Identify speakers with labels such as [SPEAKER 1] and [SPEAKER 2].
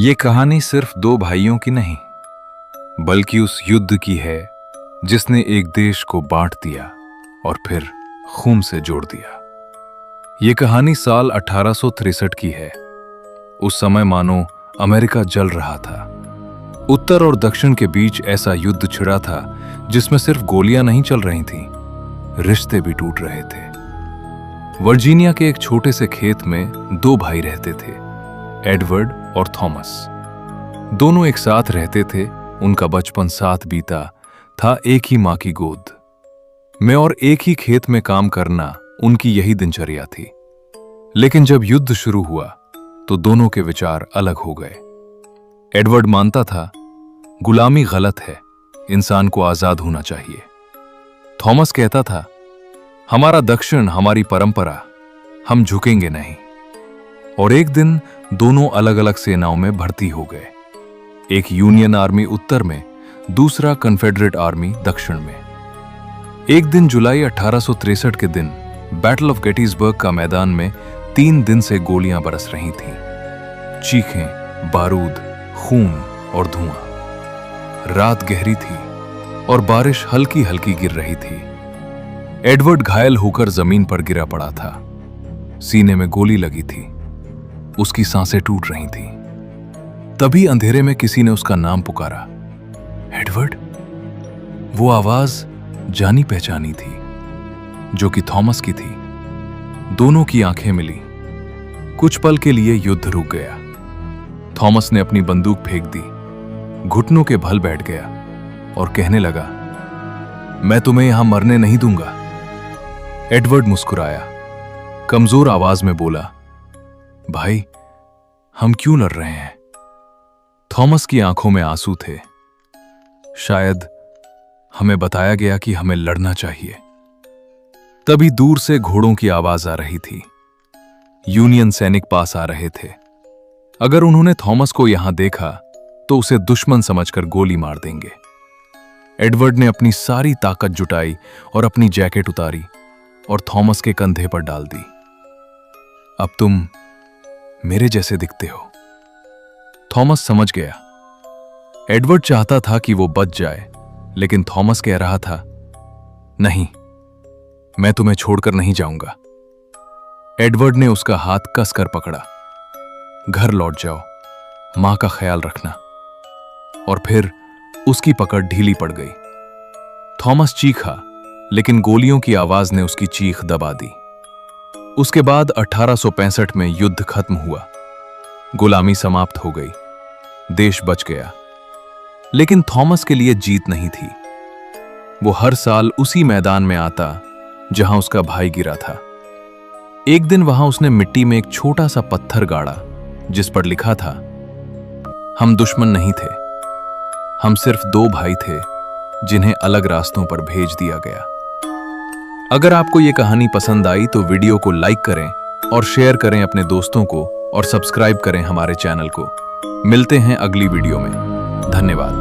[SPEAKER 1] ये कहानी सिर्फ दो भाइयों की नहीं, बल्कि उस युद्ध की है जिसने एक देश को बांट दिया और फिर खून से जोड़ दिया। ये कहानी साल 1863 की है। उस समय मानो अमेरिका जल रहा था। उत्तर और दक्षिण के बीच ऐसा युद्ध छिड़ा था जिसमें सिर्फ गोलियां नहीं चल रही थीं, रिश्ते भी टूट रहे थे। वर्जीनिया के एक छोटे से खेत में दो भाई रहते थे, एडवर्ड और थॉमस। दोनों एक साथ रहते थे। उनका बचपन साथ बीता था, एक ही मां की गोद में और एक ही खेत में काम करना उनकी यही दिनचर्या थी। लेकिन जब युद्ध शुरू हुआ तो दोनों के विचार अलग हो गए। एडवर्ड मानता था गुलामी गलत है, इंसान को आजाद होना चाहिए। थॉमस कहता था हमारा दक्षिण, हमारी परंपरा, हम झुकेंगे नहीं। और एक दिन दोनों अलग अलग सेनाओं में भर्ती हो गए। एक यूनियन आर्मी उत्तर में, दूसरा कन्फेडरेट आर्मी दक्षिण में। एक दिन जुलाई 1863 के दिन बैटल ऑफ गेटिसबर्ग का मैदान में 3 दिन से गोलियां बरस रही थीं। चीखें, बारूद, खून और धुआं। रात गहरी थी और बारिश हल्की हल्की गिर रही थी। एडवर्ड घायल होकर जमीन पर गिरा पड़ा था। सीने में गोली लगी थी, उसकी सांसें टूट रही थीं। तभी अंधेरे में किसी ने उसका नाम पुकारा, एडवर्ड। वो आवाज जानी पहचानी थी, जो कि थॉमस की थी। दोनों की आंखें मिली। कुछ पल के लिए युद्ध रुक गया। थॉमस ने अपनी बंदूक फेंक दी, घुटनों के बल बैठ गया और कहने लगा, मैं तुम्हें यहां मरने नहीं दूंगा। एडवर्ड मुस्कुराया, कमजोर आवाज में बोला, भाई, हम क्यों लड़ रहे हैं? थॉमस की आंखों में आंसू थे। शायद हमें बताया गया कि हमें लड़ना चाहिए। तभी दूर से घोड़ों की आवाज आ रही थी। यूनियन सैनिक पास आ रहे थे। अगर उन्होंने थॉमस को यहां देखा तो उसे दुश्मन समझकर गोली मार देंगे। एडवर्ड ने अपनी सारी ताकत जुटाई और अपनी जैकेट उतारी और थॉमस के कंधे पर डाल दी। अब तुम मेरे जैसे दिखते हो। थॉमस समझ गया। एडवर्ड चाहता था कि वो बच जाए, लेकिन थॉमस कह रहा था, नहीं, मैं तुम्हें छोड़कर नहीं जाऊंगा। एडवर्ड ने उसका हाथ कसकर पकड़ा। घर लौट जाओ, मां का ख्याल रखना। और फिर उसकी पकड़ ढीली पड़ गई। थॉमस चीखा, लेकिन गोलियों की आवाज ने उसकी चीख दबा दी। उसके बाद 1865 में युद्ध खत्म हुआ। गुलामी समाप्त हो गई। देश बच गया। लेकिन थॉमस के लिए जीत नहीं थी। वो हर साल उसी मैदान में आता जहां उसका भाई गिरा था। एक दिन वहां उसने मिट्टी में एक छोटा सा पत्थर गाड़ा, जिस पर लिखा था, हम दुश्मन नहीं थे, हम सिर्फ दो भाई थे जिन्हें अलग रास्तों पर भेज दिया गया। अगर आपको यह कहानी पसंद आई तो वीडियो को लाइक करें और शेयर करें अपने दोस्तों को और सब्सक्राइब करें हमारे चैनल को। मिलते हैं अगली वीडियो में। धन्यवाद।